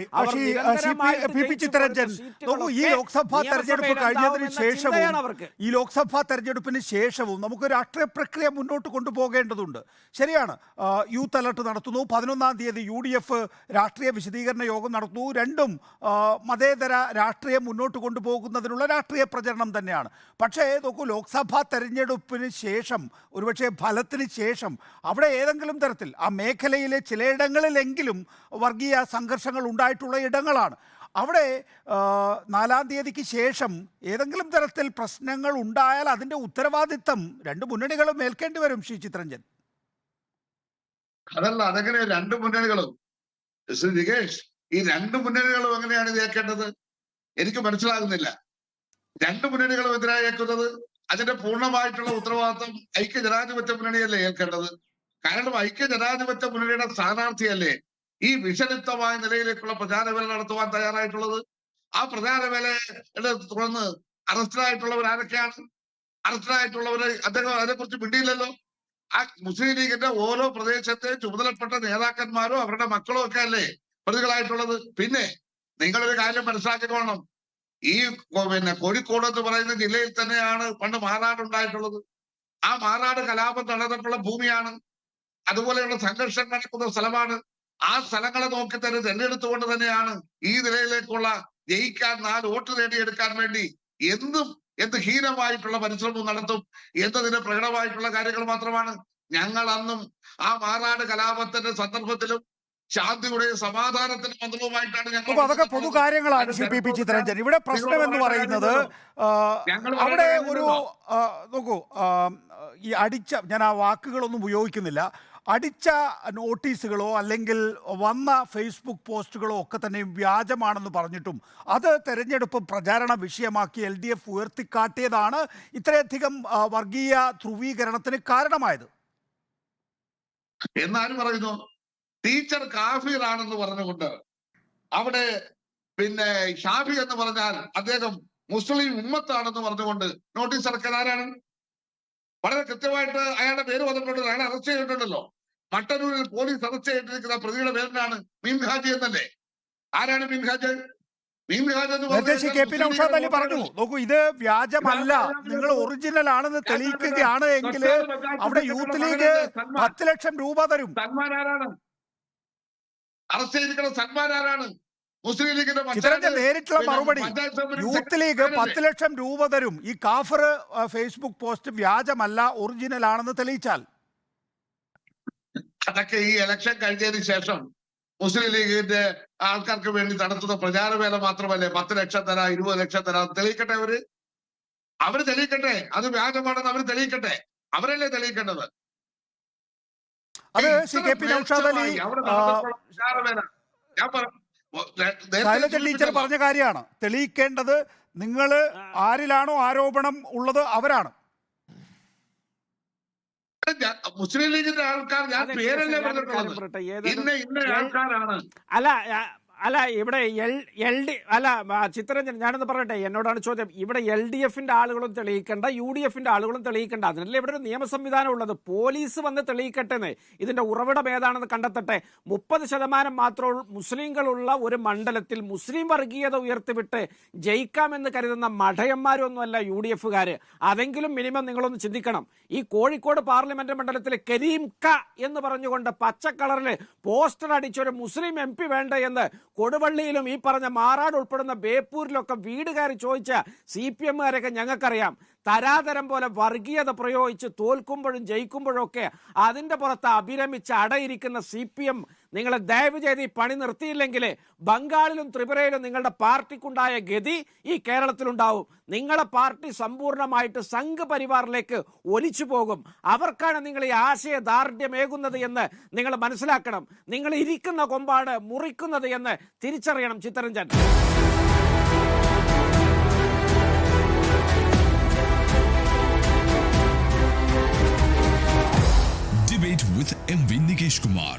ഈ ലോക്സഭാ തെരഞ്ഞെടുപ്പിന് ശേഷവും നമുക്ക് രാഷ്ട്രീയ പ്രക്രിയ മുന്നോട്ട് കൊണ്ടുപോകേണ്ടതുണ്ട്. ശരിയാണ്, യൂത്ത് അലർട്ട് നടത്തുന്നു, 11-ാം തീയതി UDF രാഷ്ട്രീയ വിശദീകരണ യോഗം നടത്തുന്നു. രണ്ടും മതേതര രാഷ്ട്രീയം മുന്നോട്ട് കൊണ്ടുപോകുന്നതിനുള്ള രാഷ്ട്രീയ പ്രചരണം തന്നെയാണ്. പക്ഷേ നോക്കൂ, ലോക്സഭാ തെരഞ്ഞെടുപ്പിന് ശേഷം, ഒരുപക്ഷെ ഫലത്തിന് ശേഷം അവിടെ ഏതെങ്കിലും തരത്തിൽ ആ മേഖലയിലെ ചിലയിടങ്ങളിലെങ്കിലും വർഗീയ സംഘർഷങ്ങൾ ഉണ്ടായിട്ടുള്ള ഇടങ്ങളാണ്. അവിടെ 4-ാം തീയതിക്ക് ശേഷം ഏതെങ്കിലും തരത്തിൽ പ്രശ്നങ്ങൾ ഉണ്ടായാൽ അതിൻ്റെ ഉത്തരവാദിത്തം രണ്ട് മുന്നണികളും ഏൽക്കേണ്ടി വരും. ശ്രീ ചിത്രഞ്ജൻ, അതല്ല, അതെങ്ങനെ രണ്ട് മുന്നണികളും? ശ്രീ നികേഷ്, ഈ രണ്ട് മുന്നണികളും എങ്ങനെയാണ് ഇത് ഏൽക്കേണ്ടത്? എനിക്ക് മനസ്സിലാകുന്നില്ല. രണ്ട് മുന്നണികളും എതിരായി ഏൽക്കുന്നത് അതിന്റെ പൂർണ്ണമായിട്ടുള്ള ഉത്തരവാദിത്വം ഐക്യ ജനാധിപത്യ മുന്നണിയല്ലേ ഏൽക്കേണ്ടത്? കാരണം ഐക്യ ജനാധിപത്യ മുന്നണിയുടെ സ്ഥാനാർത്ഥിയല്ലേ ഈ വിഷലിപ്തമായ നിലയിലേക്കുള്ള പ്രചാരവേല നടത്തുവാൻ തയ്യാറായിട്ടുള്ളത്. ആ പ്രചാരവേലയുടെ തുടർന്ന് അറസ്റ്റിലായിട്ടുള്ളവർ ആരൊക്കെയാണ്? അറസ്റ്റിലായിട്ടുള്ളവര് അദ്ദേഹം അതിനെക്കുറിച്ച് മിണ്ടിയില്ലല്ലോ. ആ മുസ്ലിം ലീഗിന്റെ ഓരോ പ്രദേശത്തെ ചുമതലപ്പെട്ട നേതാക്കന്മാരോ അവരുടെ മക്കളോ ഒക്കെ അല്ലേ പ്രതികളായിട്ടുള്ളത്. പിന്നെ നിങ്ങളൊരു കാര്യം മനസ്സിലാക്കിക്കോണം, ഈ കോഴിക്കോട് എന്ന് പറയുന്ന ജില്ലയിൽ തന്നെയാണ് പണ്ട് മാറാട് ഉണ്ടായിട്ടുള്ളത്. ആ മാറാട് കലാപം നടന്നിട്ടുള്ള ഭൂമിയാണ്, അതുപോലെയുള്ള സംഘർഷം നടക്കുന്ന സ്ഥലമാണ്. ആ സ്ഥലങ്ങളെ നോക്കി തന്നെ തെരഞ്ഞെടുത്തുകൊണ്ട് തന്നെയാണ് ഈ നിലയിലേക്കുള്ള ജയിക്കാൻ 4 വോട്ട് നേടിയെടുക്കാൻ വേണ്ടി എന്ത് ഹീനമായിട്ടുള്ള പരിശ്രമം നടത്തും എന്നതിന് പ്രകടമായിട്ടുള്ള കാര്യങ്ങൾ മാത്രമാണ്. ഞങ്ങൾ അന്നും ആ മാറാട് കലാപത്തിന്റെ സന്ദർഭത്തിലും ശാന്തിയുടെയും സമാധാനത്തിന്റെ മന്ത്രവുമായിട്ടാണ് ഞങ്ങൾ. അതൊക്കെ പൊതു കാര്യങ്ങളാണ് ശ്രീ പി ചിത്രഞ്ജൻ. ഇവിടെ പ്രശ്നം എന്ന് പറയുന്നത് അവിടെ ഒരു നോക്കൂ, ഈ അടിച്ച, ഞാൻ ആ വാക്കുകളൊന്നും ഉപയോഗിക്കുന്നില്ല, അടിച്ച നോട്ടീസുകളോ അല്ലെങ്കിൽ വന്ന ഫേസ്ബുക്ക് പോസ്റ്റുകളോ ഒക്കെ തന്നെ വ്യാജമാണെന്ന് പറഞ്ഞിട്ടും അത് തെരഞ്ഞെടുപ്പ് പ്രചാരണ വിഷയമാക്കി LDF ഉയർത്തിക്കാട്ടിയതാണ് ഇത്രയധികം വർഗീയ ധ്രുവീകരണത്തിന് കാരണമായത് എന്നാരും പറയുന്നു. ടീച്ചർ കാഫിർ ആണെന്ന് പറഞ്ഞുകൊണ്ട് അവിടെ ഷാഫി എന്ന് പറഞ്ഞാൽ അദ്ദേഹം മുസ്ലിം ഉമ്മത്താണെന്ന് പറഞ്ഞുകൊണ്ട് നോട്ടീസ് ഇറക്കാൻ ആരാണ്? വളരെ കൃത്യമായിട്ട് അയാളുടെ പേര് വന്നിട്ടുണ്ട്, അയാളെ അറസ്റ്റ് ചെയ്തിട്ടുണ്ടല്ലോ. മട്ടന്നൂരിൽ പോലീസ് അറസ്റ്റ് ചെയ്തിരിക്കുന്ന പ്രതിയുടെ പേരിനാണ് മീംഹാജി എന്നല്ലേ. ആരാണ് മീംഹാജ്? പറഞ്ഞു. നോക്കൂ, ഇത് വ്യാജമല്ല, നിങ്ങൾ ഒറിജിനൽ ആണെന്ന് തെളിയിക്കുകയാണ് എങ്കിൽ അവിടെ യൂത്ത് ലീഗ് 10 ലക്ഷം രൂപ തരും. സൽമാൻ ആരാണ്? അറസ്റ്റ് ചെയ്തിരിക്കുന്ന സൽമാൻ ആരാണ്? മുസ്ലിം ലീഗിന്റെ നേരിട്ടുള്ള മറുപടി, യൂത്ത് ലീഗ് 10 ലക്ഷം രൂപ തരും ഈ കാഫർ ഫേസ്ബുക്ക് പോസ്റ്റ് വ്യാജമല്ല, ഒറിജിനൽ ആണെന്ന് തെളിയിച്ചാൽ. അതൊക്കെ ഈ ഇലക്ഷൻ കഴിഞ്ഞതിന് ശേഷം മുസ്ലിം ലീഗിന്റെ ആൾക്കാർക്ക് വേണ്ടി നടത്തുന്ന പ്രചാരവേല മാത്രമല്ലേ. 10 ലക്ഷം തരാം, 20 ലക്ഷം തരാം, തെളിയിക്കട്ടെ. അവര് തെളിയിക്കട്ടെ, അത് വ്യാജമാണെന്ന് അവർ തെളിയിക്കട്ടെ. അവരല്ലേ തെളിയിക്കേണ്ടത്. ടീച്ചർ പറഞ്ഞ കാര്യമാണ് തെളിയിക്കേണ്ടത്. നിങ്ങൾ ആരിലാണോ ആരോപണം ഉള്ളത് അവരാണ്. മുസ്ലിം ലീഗിന്റെ ആൾക്കാർ, ഞാൻ പേരല്ലേ പറഞ്ഞിട്ടുള്ളത്, ഇന്ന ആൾക്കാരാണ്. അല്ല ഇവിടെ ചിത്രഞ്ജൻ, ഞാനൊന്ന് പറയട്ടെ, എന്നോടാണ് ചോദ്യം. ഇവിടെ LDFന്റെ ആളുകളും തെളിയിക്കേണ്ട, UDFന്റെ ആളുകളും തെളിയിക്കേണ്ട. അതിനല്ലേ ഇവിടെ ഒരു നിയമ സംവിധാനം ഉള്ളത്. പോലീസ് വന്ന് തെളിയിക്കട്ടെ, ഇതിന്റെ ഉറവിടം ഏതാണെന്ന് കണ്ടെത്തട്ടെ. 30% മാത്രം മുസ്ലിങ്ങളുള്ള ഒരു മണ്ഡലത്തിൽ മുസ്ലിം വർഗീയത ഉയർത്തിവിട്ട് ജയിക്കാമെന്ന് കരുതുന്ന മഠയന്മാരൊന്നുമല്ല UDFകാര്. അതെങ്കിലും മിനിമം നിങ്ങളൊന്ന് ചിന്തിക്കണം. ഈ കോഴിക്കോട് പാർലമെന്റ് മണ്ഡലത്തിലെ കരീം ക എന്ന് പറഞ്ഞുകൊണ്ട് പച്ചക്കളറിൽ പോസ്റ്റർ അടിച്ചൊരു മുസ്ലിം MP വേണ്ട എന്ന് കൊടുവള്ളിയിലും ഈ പറഞ്ഞ മാറാട് ഉൾപ്പെടുന്ന ബേപ്പൂരിലൊക്കെ വീട് കയറി ചോദിച്ച CPMകാരൊക്കെ ഞങ്ങൾക്കറിയാം. തരാതരം പോലെ വർഗീയത പ്രയോഗിച്ച് തോൽക്കുമ്പോഴും ജയിക്കുമ്പോഴും ഒക്കെ അതിന്റെ പുറത്ത് അഭിരമിച്ച് അടയിരിക്കുന്ന CPM നിങ്ങളെ ദയവ് ചെയ്ത് ഈ പണി നിർത്തിയില്ലെങ്കിൽ ബംഗാളിലും ത്രിപുരയിലും നിങ്ങളുടെ പാർട്ടിക്കുണ്ടായ ഗതി ഈ കേരളത്തിലുണ്ടാവും. നിങ്ങളെ പാർട്ടി സമ്പൂർണ്ണമായിട്ട് സംഘ് പരിവാറിലേക്ക് ഒലിച്ചു പോകും. അവർക്കാണ് നിങ്ങൾ ഈ ആശയദാർഢ്യമേകുന്നത് എന്ന് നിങ്ങൾ മനസ്സിലാക്കണം. നിങ്ങൾ ഇരിക്കുന്ന കൊമ്പാണ് മുറിക്കുന്നത് എന്ന് തിരിച്ചറിയണം Chittaranjan. Debate with MV Nikesh Kumar.